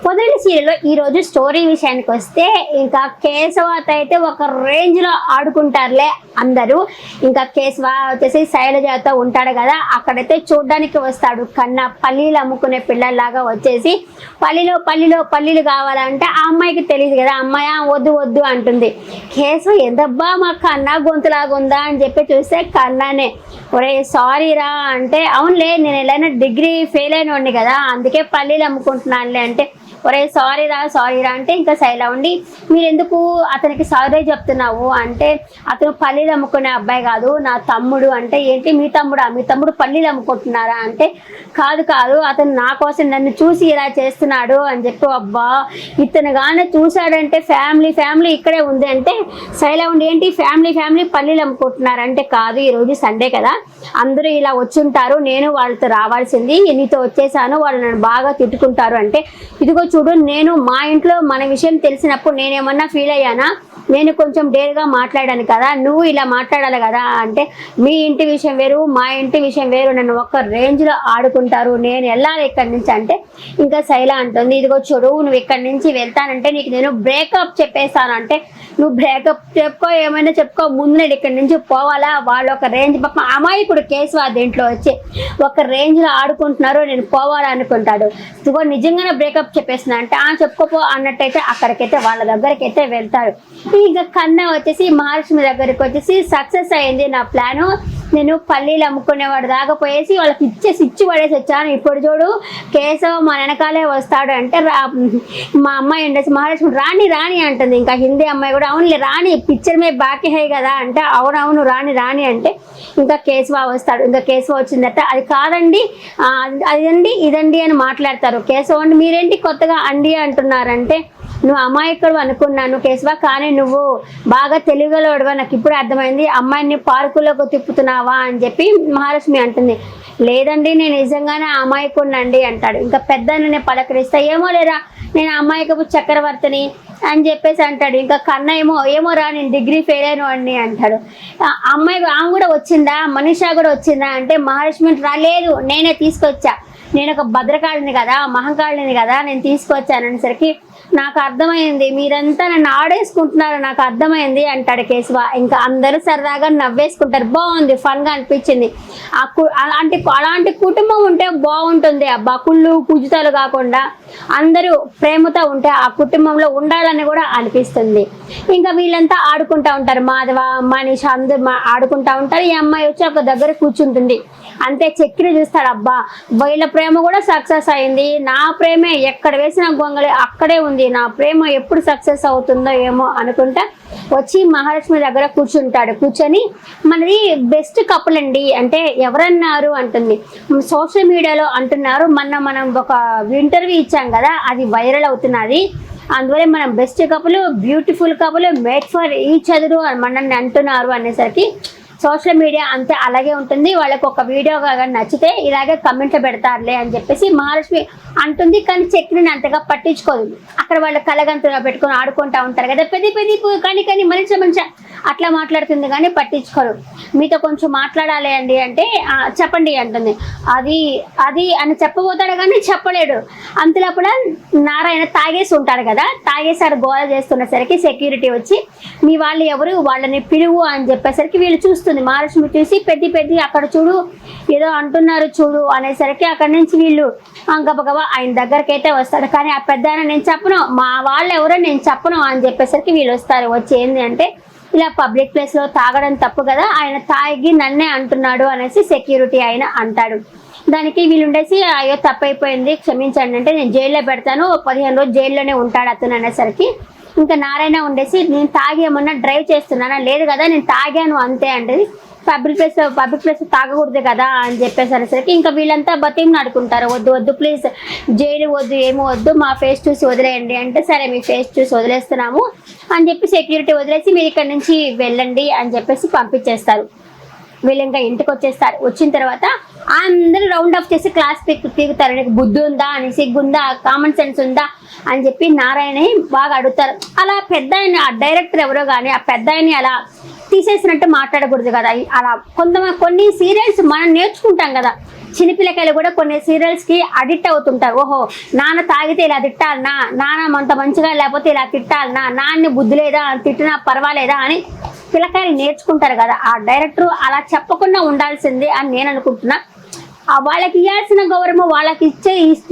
పొదరి సీరియల్లో ఈ రోజు స్టోరీ విషయానికి వస్తే ఇంకా కేశవతో అయితే ఒక రేంజ్ లో ఆడుకుంటారులే అందరూ. ఇంకా కేశవ వచ్చేసి శైలజతో ఉంటాడు కదా, అక్కడైతే చూడ్డానికి వస్తాడు కన్నా. పల్లీలు అమ్ముకునే పిల్లల్లాగా వచ్చేసి పల్లీలు కావాలంటే ఆ అమ్మాయికి తెలియదు కదా, అమ్మాయి వద్దు వద్దు అంటుంది. కేశవ ఎంతబ్బా మా కన్నా గొంతులాగా ఉందా అని చెప్పి చూస్తే కన్నానే. ఒరే సారీ రా అంటే, అవునులే నేను ఎలా డిగ్రీ ఫెయిల్ అయినోడిని కదా అందుకే పల్లీలు అమ్ముకుంటున్నానులే అంటే, ఒరే సారీ రా అంటే ఇంకా శైల ఉండి మీరు ఎందుకు అతనికి సారీ చెప్తున్నావు అంటే, అతను పల్లీలు అమ్ముకునే అబ్బాయి కాదు నా తమ్ముడు అంటే, ఏంటి మీ తమ్ముడు పల్లీలు అమ్ముకుంటున్నారా అంటే, కాదు అతను నా కోసం నన్ను చూసి ఇలా చేస్తున్నాడు అని చెప్పి. అబ్బా ఇతను కానీ చూశాడంటే ఫ్యామిలీ ఇక్కడే ఉంది అంటే, శైల ఉండి ఏంటి ఫ్యామిలీ పల్లీలు అమ్ముకుంటున్నారు అంటే, కాదు ఈరోజు సండే కదా అందరూ ఇలా వచ్చుంటారు, నేను వాళ్ళతో రావాల్సింది, నీతో వచ్చేసాను, వాళ్ళు నన్ను బాగా తిట్టుకుంటారు అంటే, ఇదిగో చూడు నేను మా ఇంట్లో మన విషయం తెలిసినప్పుడు నేనేమన్నా ఫీల్ అయ్యానా, నేను కొంచెం డేర్గా మాట్లాడాను కదా, నువ్వు ఇలా మాట్లాడాలి కదా అంటే, మీ ఇంటి విషయం వేరు మా ఇంటి విషయం వేరు, నన్ను ఒక్క రేంజ్లో ఆడుకుంటారు, నేను వెళ్ళాలి ఇక్కడి నుంచి అంటే, ఇంకా శైల అంటుంది ఇదిగో చూడు నువ్వు ఇక్కడి నుంచి వెళ్తానంటే నీకు నేను బ్రేకప్ చెప్పేస్తాను అంటే, నువ్వు బ్రేకప్ చెప్పుకో ఏమైనా చెప్పుకో, ముందు నేను ఇక్కడి నుంచి పోవాలా, వాళ్ళు ఒక రేంజ్ పక్క అమాయకుడు కేశవ దీంట్లో వచ్చి ఒక రేంజ్లో ఆడుకుంటున్నారు, నేను పోవాలా అనుకుంటాడు. ఇదిగో నిజంగానే బ్రేకప్ చెప్పేస్తున్నా అంటే, చెప్పుకోపో అన్నట్టయితే అక్కడికైతే వాళ్ళ దగ్గరకైతే వెళ్తాడు. ఇంకా కన్నా వచ్చేసి మహాలక్ష్మి దగ్గరికి వచ్చేసి సక్సెస్ అయింది నా ప్లాను, నేను పల్లీలు అమ్ముకునేవాడు దాకా పోయేసి వాళ్ళకి ఇచ్చి పడేసి వచ్చాను, ఇప్పుడు చూడు కేశవ మా వెనకాలే వస్తాడు అంటే, మా అమ్మాయి ఉండేసి మహాలక్ష్మి రాణి అంటుంది. ఇంకా హిందీ అమ్మాయి కూడా అవునులే రాణి పిక్చర్ మీద బాకీ హై కదా అంటే, అవునవును రాణి అంటే, ఇంకా కేశవ వస్తాడు. ఇంకా కేశవ వచ్చిందట, అది కాదండి అదండి ఇదండి అని మాట్లాడతారు. కేశవ అంటే మీరేంటి కొత్తగా అండి అంటున్నారంటే, నువ్వు అమాయకుడు అనుకున్నాను కేశవ, కానీ నువ్వు బాగా తెలుగులోడువా నాకు ఇప్పుడు అర్థమైంది, అమ్మాయిని పార్కులోకి తిప్పుతున్నావా అని చెప్పి మహాలక్ష్మి అంటుంది. లేదండి నేను నిజంగానే అమాయకుడినండి అంటాడు. ఇంకా పెద్దనే పలకరిస్తా, ఏమో లేరా నేను అమాయకపు చక్రవర్తిని అని చెప్పేసి అంటాడు. ఇంకా కన్న ఏమో రా నేను డిగ్రీ ఫెయిల్ అయిన వాడిని అంటాడు. అమ్మాయి ఆమె కూడా వచ్చిందా మనీషా కూడా వచ్చిందా అంటే, మహాలక్ష్మి రాలేదు నేనే తీసుకొచ్చా, నేను ఒక భద్రకాళిని కదా మహంకాళిని కదా నేను తీసుకొచ్చాననేసరికి, నాకు అర్థమైంది మీరంతా నన్ను ఆడేసుకుంటున్నారు నాకు అర్థమైంది అంటాడు కేశవ. ఇంకా అందరూ సరదాగా నవ్వేసుకుంటారు, బాగుంది ఫన్గా అనిపించింది. అలాంటి కుటుంబం ఉంటే బాగుంటుంది, అబ్బా కుళ్ళు కుజుతాలు కాకుండా అందరూ ప్రేమతో ఉంటే ఆ కుటుంబంలో ఉండాలని కూడా అనిపిస్తుంది. ఇంకా వీళ్ళంతా ఆడుకుంటా ఉంటారు, మాధవ మనీష అందరూ ఆడుకుంటా ఉంటారు. ఈ అమ్మాయి వచ్చి ఒక దగ్గర కూర్చుంటుంది, అంతే చక్రి చూస్తాడు, అబ్బా వీళ్ళ ప్రేమ కూడా సక్సెస్ అయింది, నా ప్రేమే ఎక్కడ వేసిన గొంగళి అక్కడే ఉంది, నా ప్రేమ ఎప్పుడు సక్సెస్ అవుతుందో ఏమో అనుకుంటా వచ్చి మహాలక్ష్మి దగ్గర కూర్చొని మనది బెస్ట్ కపుల్ అండి అంటే, ఎవరన్నారు అంటుంది. సోషల్ మీడియాలో అంటున్నారు, మనం ఒక ఇంటర్వ్యూ ఇచ్చాం కదా అది వైరల్ అవుతున్నది, అందువల్ల మనం best couple beautiful couple made for each other మనల్ని అంటున్నారు అనేసరికి, సోషల్ మీడియా అంతే అలాగే ఉంటుంది, వాళ్ళకి ఒక వీడియో నచ్చితే ఇలాగే కమెంట్లు పెడతారులే అని చెప్పేసి మహాలక్ష్మి అంటుంది. కానీ చక్రిని అంతగా పట్టించుకోదు, అక్కడ వాళ్ళు కలగంతుగా పెట్టుకొని ఆడుకుంటూ ఉంటారు కదా, పెద్ద కానీ మనిషి అట్లా మాట్లాడుతుంది కానీ పట్టించుకోరు. మీతో కొంచెం మాట్లాడాలి అండి అంటే, చెప్పండి అంటుంది. అది అని చెప్పబోతాడు కానీ చెప్పలేడు. అంతలోపల నారాయణ తాగేసి ఉంటాడు కదా, తాగేసాడు గోల చేస్తున్నసరికి సెక్యూరిటీ వచ్చి మీ వాళ్ళు ఎవరు వాళ్ళని పిలువు అని చెప్పేసరికి వీళ్ళు చూస్తుంది, మహాలక్ష్మి చూసి పెద్ద అక్కడ చూడు ఏదో అంటున్నారు చూడు అనేసరికి అక్కడి నుంచి వీళ్ళు గబగబా ఆయన దగ్గరికి అయితే వస్తాడు. కానీ ఆ పెద్ద నేను చెప్పను, మా వాళ్ళు ఎవరో నేను చెప్పను అని చెప్పేసరికి వీళ్ళు వస్తారు. వచ్చి ఏంది అంటే, ఇలా పబ్లిక్ ప్లేస్లో తాగడం తప్పు కదా, ఆయన తాగి నన్నే అంటున్నాడు అనేసి సెక్యూరిటీ ఆయన అంటాడు. దానికి వీళ్ళు ఉండేసి అయ్యో తప్పైపోయింది క్షమించండి అంటే, నేను జైల్లో పెడతాను 15 రోజులు జైల్లోనే ఉంటాడు అతను అనేసరికి, ఇంకా నారాయణ ఉండేసి నేను తాగి ఏమన్నా డ్రైవ్ చేస్తున్నానా, లేదు కదా నేను తాగాను అంతే అంటే, పబ్లిక్ ప్లేస్ తాగకూడదు కదా అని చెప్పేసి అనేసరికి ఇంకా వీళ్ళంతా బతిమలాడుకుంటారు, వద్దు ప్లీజ్ జైలు వద్దు ఏమో వద్దు మా ఫేస్ చూసి వదిలేయండి అంటే, సరే మీ ఫేస్ చూసి వదిలేస్తున్నాము అని చెప్పి సెక్యూరిటీ వదిలేసి మీరు ఇక్కడ నుంచి వెళ్ళండి అని చెప్పేసి పంపించేస్తారు. వీళ్ళు ఇంకా ఇంటికి వచ్చేస్తారు. వచ్చిన తర్వాత అందరూ రౌండ్ ఆఫ్ చేసి క్లాస్ పీకుతారు, నీకు బుద్ధి ఉందా అని, సిగ్గుందా, కామన్ సెన్స్ ఉందా అని చెప్పి నారాయణ బాగా అడుగుతారు. అలా పెద్ద ఆయన డైరెక్టర్ ఎవరో కానీ ఆ పెద్ద ఆయన్ని అలా తీసేసినట్టు మాట్లాడకూడదు కదా. అలా కొన్ని సీరియల్స్ మనం నేర్చుకుంటాం కదా, చిన్నపిల్లకాయలు కూడా కొన్ని సీరియల్స్ కి అడిక్ట్ అవుతుంటారు. ఓహో నాన్న తాగితే ఇలా తిట్టాలనా, నాన్న అంత మంచిగా లేకపోతే ఇలా తిట్టాలనా, నాన్న బుద్ధి లేదా తిట్టినా పర్వాలేదా అని పిల్లకాయలు నేర్చుకుంటారు కదా. ఆ డైరెక్టర్ అలా చెప్పకుండా ఉండాల్సింది అని నేను అనుకుంటున్నా. వాళ్ళకి ఇవ్వాల్సిన గౌరవం వాళ్ళకి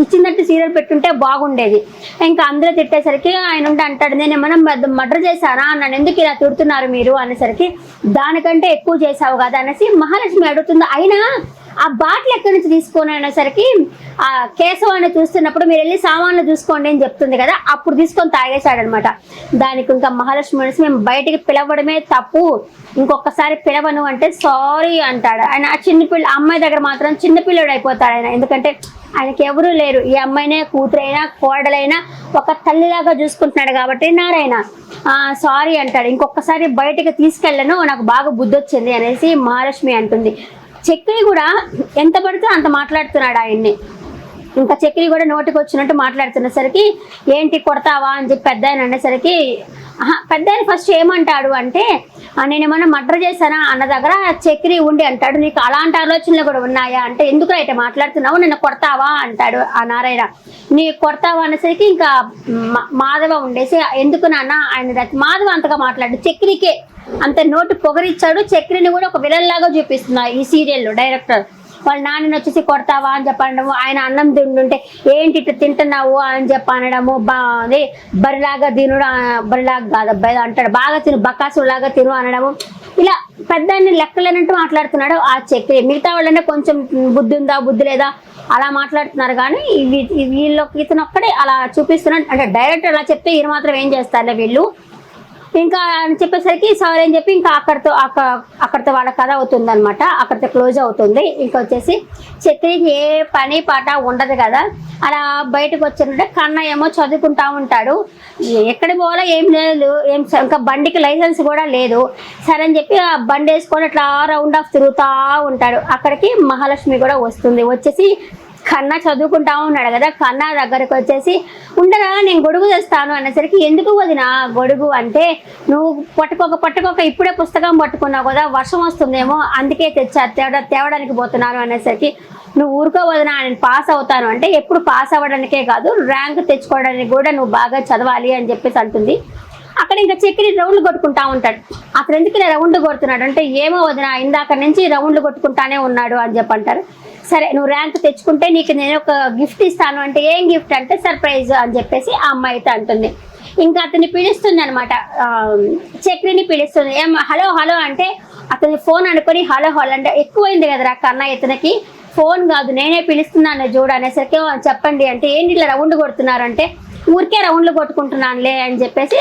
ఇచ్చినట్టు సీరియల్ పెట్టుంటే బాగుండేది. ఇంకా అందరూ తిట్టేసరికి ఆయన ఉండి అంటాడు, నేను ఏమైనా మర్డర్ చేశానా, నన్ను ఎందుకు ఇలా తిడుతున్నారు మీరు అనేసరికి, దానికంటే ఎక్కువ చేసావు కదా అనేసి మహాలక్ష్మి అడుగుతుంది. అయినా ఆ బాటిల్ ఎక్కడి నుంచి తీసుకొని అనేసరికి ఆ కేశవాన్ని చూస్తున్నప్పుడు మీరు వెళ్ళి సామాన్లు చూసుకోండి అని చెప్తుంది కదా, అప్పుడు తీసుకొని తాగేశాడనమాట. దానికి ఇంకా మహాలక్ష్మి అనేసి మేము బయటికి పిలవడమే తప్పు, ఇంకొకసారి పిలవను అంటే సారీ అంటాడు ఆయన. ఆ అమ్మాయి దగ్గర మాత్రం చిన్నపిల్లడు అయిపోతాడు ఆయన. ఎందుకంటే ఆయనకి ఎవరూ లేరు, ఈ అమ్మాయినే కూతురైనా కోడలైనా ఒక తల్లిలాగా చూసుకుంటున్నాడు కాబట్టి నారాయణ సారీ అంటాడు. ఇంకొకసారి బయటకు తీసుకెళ్ళను, నాకు బాగా బుద్ధి వచ్చింది అనేసి మహాలక్ష్మి అంటుంది. చక్రి కూడా ఎంత పడితే అంత మాట్లాడుతున్నాడు ఆయన్ని. ఇంకా చక్రి కూడా నోటికి వచ్చినట్టు మాట్లాడుతున్నసరికి ఏంటి కొడతావా అని చెప్పి పెద్ద ఆయన అనేసరికి, పెద్ద ఆయన ఫస్ట్ ఏమంటాడు అంటే నేను ఏమన్నా మర్డర్ చేశానా అన్న దగ్గర చక్రి ఉండి అంటాడు, నీకు అలాంటి ఆలోచనలు కూడా ఉన్నాయా అంటే, ఎందుకు అయితే మాట్లాడుతున్నావు, నిన్ను కొడతావా అంటాడు ఆ నారాయణ. నీ కొడతావా అనేసరికి ఇంకా మాధవ ఉండేసి, ఎందుకు నాన్న ఆయన మాధవ అంతగా మాట్లాడు, చక్రికే అంత నోటు పొగరిచ్చాడు. చక్రిని కూడా ఒక విలన్ లాగా చూపిస్తున్నారు ఈ సీరియల్లో డైరెక్టర్. వాళ్ళ నాన్నని వచ్చేసి కొడతావా అని చెప్పనడము, ఆయన అన్నం తింటుంటే ఏంటి ఇట్లా తింటున్నావు అని చెప్పి అనడము, అదే బరిలాగా తినుడు, బరిలాగా కాదు అబ్బాయి అంటాడు, బాగా తిను బకాసులాగా తిను అనడము, ఇలా పెద్దాన్ని లెక్కలేనట్టు మాట్లాడుతున్నాడు ఆ చక్రి. మిగతా వాళ్ళంటే కొంచెం బుద్ధి ఉందా బుద్ధి లేదా అలా మాట్లాడుతున్నారు కానీ వీళ్ళకి ఇతను ఒక్కడే అలా చూపిస్తున్నాడు. అంటే డైరెక్టర్ అలా చెప్తే ఈయన మాత్రం ఏం చేస్తారులే వీళ్ళు ఇంకా అని చెప్పేసరికి సారీ అని చెప్పి ఇంకా అక్కడితో వాళ్ళ కథ అవుతుంది అనమాట. అక్కడితో క్లోజ్ అవుతుంది. ఇంకా వచ్చేసి చక్రికి ఏ పని పాట ఉండదు కదా, అలా బయటకు వచ్చిందంటే కన్న ఏమో చదువుకుంటా ఉంటాడు. ఎక్కడ పోవాలో ఏం లేదు, ఇంకా బండికి లైసెన్స్ కూడా లేదు. సరే అని చెప్పి ఆ బండి వేసుకొని అట్లా రౌండ్ ఆఫ్ తిరుగుతూ ఉంటాడు. అక్కడికి మహాలక్ష్మి కూడా వస్తుంది. వచ్చేసి కన్నా చదువుకుంటా ఉన్నాడు కదా, కన్నా దగ్గరకు వచ్చేసి ఉండరా నేను గొడుగు తెస్తాను అనేసరికి, ఎందుకు వదిన గొడుగు అంటే, నువ్వు పట్టుకోక ఇప్పుడే పుస్తకం పట్టుకున్నావు కదా, వర్షం వస్తుందేమో అందుకే తేవడానికి పోతున్నాను అనేసరికి, నువ్వు ఊరుకో వదిన నేను పాస్ అవుతాను అంటే, ఎప్పుడు పాస్ అవ్వడానికే కాదు ర్యాంక్ తెచ్చుకోవడానికి కూడా నువ్వు బాగా చదవాలి అని చెప్పేసి అంటుంది. అక్కడ ఇంకా చక్రి రౌండ్లు కొట్టుకుంటా ఉంటాడు. అక్కడ ఎందుకు ఇలా రౌండ్ కొడుతున్నాడు అంటే, ఏమో వదిన ఇందాక నుంచి రౌండ్లు కొట్టుకుంటానే ఉన్నాడు అని చెప్పి అంటారు. సరే నువ్వు ర్యాంక్ తెచ్చుకుంటే నీకు నేను ఒక గిఫ్ట్ ఇస్తాను అంటే, ఏం గిఫ్ట్ అంటే సర్ప్రైజ్ అని చెప్పేసి ఆ అమ్మాయి అయితే అంటుంది. ఇంకా అతన్ని పిలుస్తుంది అనమాట, చక్రిని పిలుస్తుంది. ఏం హలో హలో అంటే అతని ఫోన్ అనుకొని హలో హలో అంటే, ఎక్కువైంది కదరా కన్నా ఇతనికి, ఫోన్ కాదు నేనే పిలుస్తున్నాను చూడు అనేసరికి చెప్పండి అంటే, ఏంటి ఇట్లా రౌండ్ కొడుతున్నారంటే, ఊరికే రౌండ్లు కొట్టుకుంటున్నానులే అని చెప్పేసి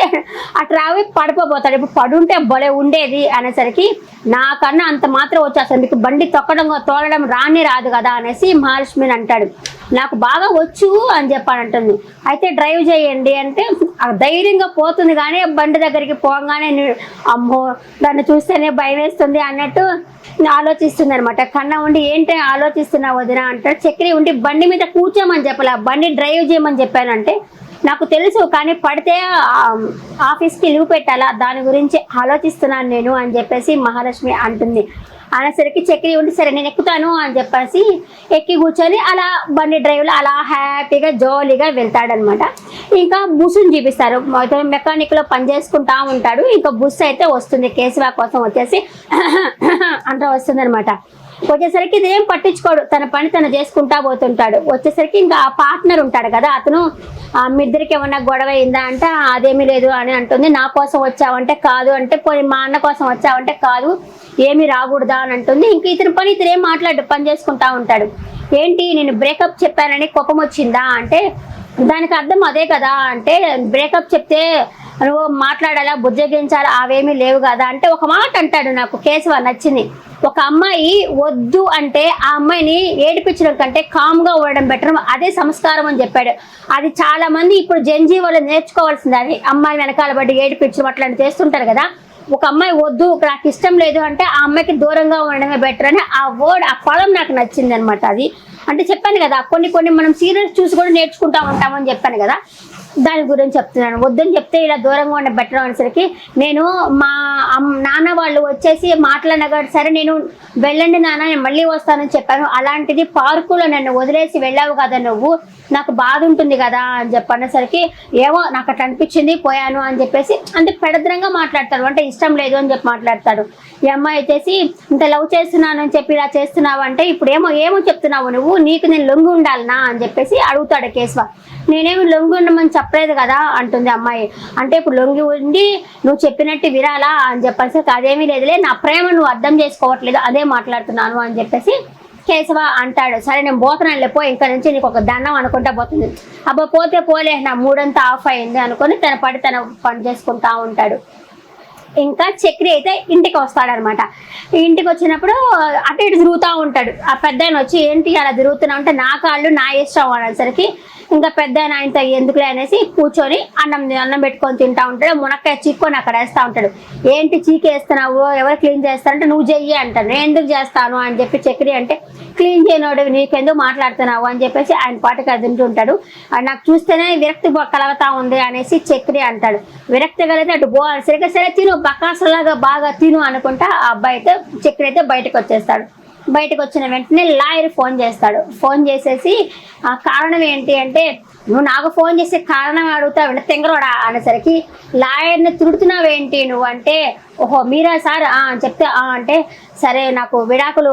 అట్లా రావి పడిపోతాడు. ఇప్పుడు పడుంటే భలే ఉండేది అనేసరికి, నాకన్నా అంత మాత్రం వచ్చేస్తాను, మీకు బండి తోలడం రాదు కదా అనేసి మహాలక్ష్మిని అంటాడు. నాకు బాగా వచ్చు అని చెప్పానంటుంది. అయితే డ్రైవ్ చేయండి అంటే ధైర్యంగా పోతుంది కానీ బండి దగ్గరికి పోగానే అమ్మో దాన్ని చూస్తేనే భయం వేస్తుంది అన్నట్టు ఆలోచిస్తుంది అనమాట. కన్నా ఉండి ఏంటి ఆలోచిస్తున్నావు వదిన అంటాడు. చక్రి ఉండి బండి మీద కూర్చోమని చెప్పాలి, బండి డ్రైవ్ చేయమని చెప్పానంటే, నాకు తెలుసు కానీ పడితే ఆఫీస్కి లీవ్ పెట్టాలా, దాని గురించి ఆలోచిస్తున్నాను నేను అని చెప్పేసి మహాలక్ష్మి అంటుంది. అనేసరికి చక్రి ఉండి సరే నేను ఎక్కుతాను అని చెప్పేసి ఎక్కి కూర్చొని అలా బండి డ్రైవ్లో అలా హ్యాపీగా జోలీగా వెళ్తాడనమాట. ఇంకా బుస్సుని చూపిస్తారు, మెకానిక్లో పని చేసుకుంటా ఉంటాడు. ఇంకా బుస్ అయితే వస్తుంది కేశవ కోసం వచ్చేసి అంతా వస్తుంది అనమాట. వచ్చేసరికి ఇదేం పట్టించుకోడు, తన పని తను చేసుకుంటా పోతుంటాడు. వచ్చేసరికి ఇంకా ఆ పార్ట్నర్ ఉంటాడు కదా, అతను మీ ఇద్దరికి ఏమన్నా గొడవ అయిందా అంటే అదేమీ లేదు అని అంటుంది. నా కోసం వచ్చావంటే కాదు అంటే, పోయి మా అన్న కోసం వచ్చావంటే కాదు, ఏమీ రాకూడదా అని అంటుంది. ఇంక ఇతని పని ఇతను ఏం మాట్లాడు, పని చేసుకుంటా ఉంటాడు. ఏంటి నేను బ్రేకప్ చెప్పానని కోపం వచ్చిందా అంటే, దానికి అర్థం అదే కదా అంటే, బ్రేకప్ చెప్తే నువ్వు మాట్లాడాలా బుజ్జగించాలా అవేమీ లేవు కదా అంటే, ఒక మాట అంటాడు నాకు కేశవ నచ్చింది, ఒక అమ్మాయి వద్దు అంటే ఆ అమ్మాయిని ఏడిపించడం కంటే కామ్గా ఉండడం బెటర్, అదే సంస్కారం అని చెప్పాడు. అది చాలా మంది ఇప్పుడు జెన్జీ వాళ్ళు నేర్చుకోవాల్సింది. అది అమ్మాయి వెనకాల పడి ఏడిపించడం అట్లాంటి చేస్తుంటారు కదా. ఒక అమ్మాయి వద్దు నాకు ఇష్టం లేదు అంటే ఆ అమ్మాయికి దూరంగా ఉండడమే బెటర్ అని ఆ వర్డ్, ఆ పదం నాకు నచ్చింది అనమాట. అది అంటే చెప్పాను కదా, కొన్ని మనం సీరియల్స్ చూసి కూడా నేర్చుకుంటా ఉంటామని చెప్పాను కదా. దాని గురించి చెప్తున్నాను. వద్దని చెప్తే ఇలా దూరంగా ఉండే బెటర్ అనేసరికి నేను మా నాన్న వాళ్ళు వచ్చేసి మాట్లాడినా కాబట్టి సరే నేను వెళ్ళండి నాన్న నేను మళ్ళీ వస్తానని చెప్పాను. అలాంటిది పార్కులో నన్ను వదిలేసి వెళ్ళావు కదా నువ్వు, నాకు బాధ ఉంటుంది కదా అని చెప్పనేసరికి ఏమో నాకు అట్లా అనిపించింది పోయాను అని చెప్పేసి అంటే పెడద్రంగా మాట్లాడతాడు. అంటే ఇష్టం లేదు అని చెప్పి మాట్లాడతాడు. ఈ అమ్మాయి వచ్చేసి ఇంత లవ్ చేస్తున్నాను అని చెప్పి ఇలా చేస్తున్నావు అంటే ఇప్పుడు ఏమో చెప్తున్నావు నువ్వు, నీకు నేను లొంగి ఉండాలనా అని చెప్పేసి అడుగుతాడు కేశవ. నేనేమి లొంగి ఉండమని చెప్పలేదు కదా అంటుంది అమ్మాయి. అంటే ఇప్పుడు లొంగి ఉండి నువ్వు చెప్పినట్టు వినాలా అని చెప్పేసి అదేమీ లేదులే, నా ప్రేమ నువ్వు అర్థం చేసుకోవట్లేదు అదే మాట్లాడుతున్నాను అని చెప్పేసి కేశవ అంటాడు. సరే నేను పోతున్నాను లేపో, ఇంకా నుంచి నీకు ఒక దండం అనుకుంటా పోతుంది. అబ్బా పోతే పోలే నా మూడంతా ఆఫ్ అయింది అనుకొని తన పని చేసుకుంటా ఉంటాడు. ఇంకా చక్రి అయితే ఇంటికి వస్తాడనమాట. ఇంటికి వచ్చినప్పుడు అటు ఇటు తిరుగుతూ ఉంటాడు. ఆ పెద్ద ఆయన వచ్చి ఏంటి అలా తిరుగుతున్నా ఉంటే నా కాళ్ళు నా ఇష్టం అనేసరికి ఇంకా పెద్ద ఆయనతో ఎందుకులే అనేసి కూర్చొని అన్నం పెట్టుకొని తింటా ఉంటాడు. మునక్కాయ చీక్కొని అక్కడ వేస్తూ ఉంటాడు. ఏంటి చీకేస్తున్నావు, ఎవరు క్లీన్ చేస్తారంటే నువ్వు చెయ్యి అంటాను. నేను ఎందుకు చేస్తాను అని చెప్పి చక్రి అంటే క్లీన్ చేయనోడు నీకెందుకు మాట్లాడుతున్నావు అని చెప్పేసి ఆయన పాటకి అది తింటుంటాడు. నాకు చూస్తేనే విరక్తి కలగతా ఉంది అనేసి చక్రి అంటాడు. విరక్తి కలిగితే అటు సరిగ్గా సరే తిను బకాసులాగా బాగా తిను అనుకుంటా ఆ అబ్బాయి అయితే చక్రి అయితే బయటకు వచ్చేస్తాడు. బయటకు వచ్చిన వెంటనే లాయర్ ఫోన్ చేస్తాడు. ఫోన్ చేసేసి కారణం ఏంటి అంటే నువ్వు నాకు ఫోన్ చేసే కారణం అడుగుతావు తెంగరోడా అనేసరికి లాయర్ని తిడుతున్నావేంటి నువ్వు అంటే ఓహో మీరా సార్ చెప్తే అంటే సరే నాకు విడాకులు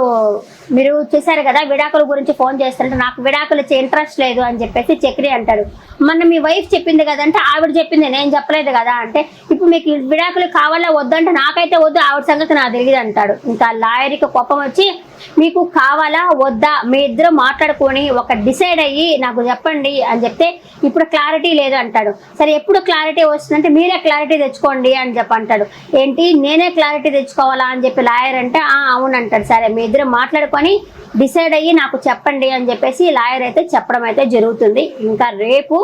మీరు చేశారు కదా విడాకుల గురించి ఫోన్ చేస్తారంటే నాకు విడాకులు ఇంట్రెస్ట్ లేదు అని చెప్పేసి చక్రి అంటాడు. మొన్న మీ వైఫ్ చెప్పింది కదంటే ఆవిడ చెప్పింది నేను చెప్పలేదు కదా అంటే ఇప్పుడు మీకు విడాకులు కావాలా వద్దంటే నాకైతే వద్దు ఆవిడ సంగతి నాకు తెలియదు అంటాడు. ఇంకా లాయర్కి కోపం వచ్చి మీకు కావాలా వద్దా మీ ఇద్దరు మాట్లాడుకొని ఒక డిసైడ్ అయ్యి నాకు చెప్పండి అని చెప్తే ఇప్పుడు క్లారిటీ లేదు అంటాడు. సరే ఎప్పుడు క్లారిటీ వస్తుందంటే మీరే క్లారిటీ తెచ్చుకోండి అని చెప్పి అంటాడు. ఏంటి నేనే క్లారిటీ తెచ్చుకోవాలా అని చెప్పి లాయర్ అంటే అవునంటాడు. సరే మీ ఇద్దరు మాట్లాడుకొని డిసైడ్ అయ్యి నాకు చెప్పండి అని చెప్పేసి లాయర్ అయితే చెప్పడం అయితే జరుగుతుంది. ఇంకా రేపు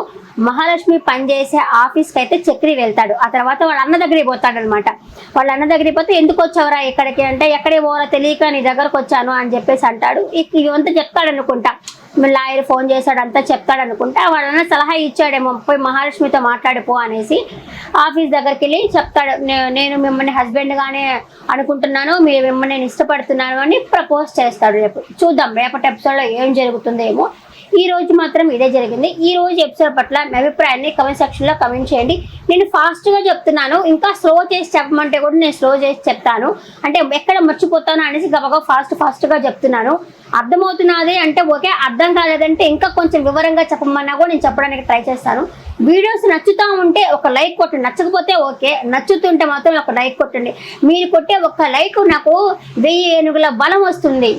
మహాలక్ష్మి పనిచేసే ఆఫీస్కి అయితే చక్రి వెళ్తాడు. ఆ తర్వాత వాళ్ళ అన్న దగ్గరికి పోతాడు అనమాట. వాళ్ళ అన్న దగ్గరికి పోతే ఎందుకు వచ్చావురా ఇక్కడికి అంటే ఎక్కడికి పోవాలో తెలియక నీ దగ్గరకు వచ్చాను అని చెప్పేసి అంటాడు. ఇవంతా చెప్తాడు అనుకుంటా, లాయర్ ఫోన్ చేశాడు అంతా చెప్తాడు అనుకుంటా. వాళ్ళన్న సలహా ఇచ్చాడేమో పోయి మహాలక్ష్మితో మాట్లాడిపో అనేసి ఆఫీస్ దగ్గరికి వెళ్ళి చెప్తాడు. నేను మిమ్మల్ని హస్బెండ్గానే అనుకుంటున్నాను, మీరు మిమ్మల్ని నేను ఇష్టపడుతున్నాను అని ప్రపోజ్ చేస్తాడు. రేపు చూద్దాం రేపటి ఎపిసోడ్లో ఏం జరుగుతుందేమో. ఈ రోజు మాత్రం ఇదే జరిగింది. ఈ రోజు ఎపిసోడ్ పట్ల మీ అభిప్రాయాన్ని కమెంట్ సెక్షన్లో కమెంట్ చేయండి. నేను ఫాస్ట్గా చెప్తున్నాను, ఇంకా స్లో చేసి చెప్పమంటే కూడా నేను స్లో చేసి చెప్తాను. అంటే ఎక్కడ మర్చిపోతాను అనేసి గబగా ఫాస్ట్గా చెప్తున్నాను. అర్థమవుతున్నది అంటే ఓకే, అర్థం కాలేదంటే ఇంకా కొంచెం వివరంగా చెప్పమన్నా కూడా నేను చెప్పడానికి ట్రై చేస్తాను. వీడియోస్ నచ్చుతూ ఉంటే ఒక లైక్ కొట్టండి, నచ్చకపోతే ఓకే, నచ్చుతుంటే మాత్రం ఒక లైక్ కొట్టండి. మీరు కొట్టే ఒక లైక్ నాకు 1000 ఏనుగుల బలం వస్తుంది.